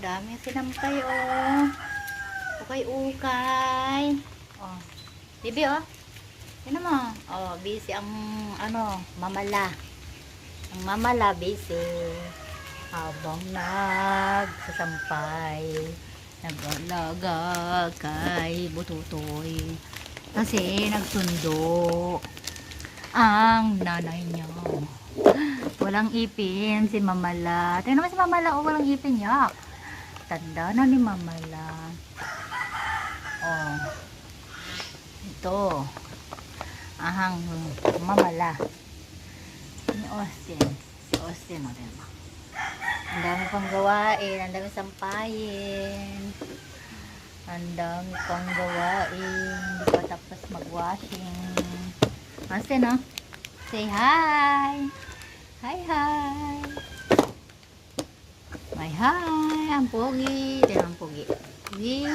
Daming sinampay, oh. Ukay-ukay. Oh. Bibi, oh. Tignan mo. Oh, busy ang, mamala. Ang mamala, busy. Habang nagsasampay, nag-alaga kay Bututoy. Kasi nagsundo ang nanay niya. Walang ipin si Mamala. Tingnan naman si Mamala, oh, walang ipin niya. Tanda na ni Mamala. Oh. Ito. Ahang Mamala. Ni Austin. Si Austin, oh, diba? Ang dami pang gawain, ang dami sampayin. Ang dami pang gawain. Hindi pa tapos mag-washing. Austin, oh. Say hi. Hi, hi. May hi. Ang pogi. Ito ang pogi. Pogi.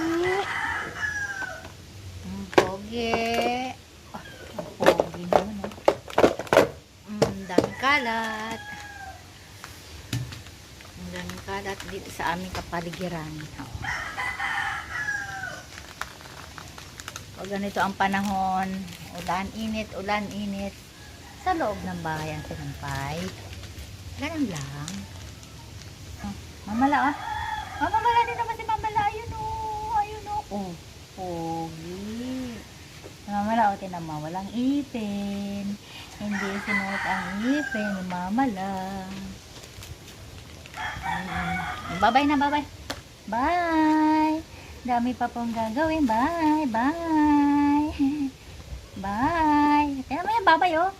Ang pogi. Oh, ang pogi naman, oh. Daming kalat. Ang daming kalat dito sa aming kapaligiran. Oh. Pag ganito ang panahon, ulan, init, sa loob ng bahay ang sinampay. Ganun lang. Oh, Mamala, oh. Oh, Mamala din naman si Mamala. Ayun, oh. Ayun, oh. Oh, pogi. Si Mamala, oh, tinama. Walang ipin. Hindi sinuot ang ipin ni Mamala. Bye-bye na, bye-bye. Bye. Dami pa pong gagawin. Bye, bye. Bye. Tingnan mo yan, bye-bye, oh.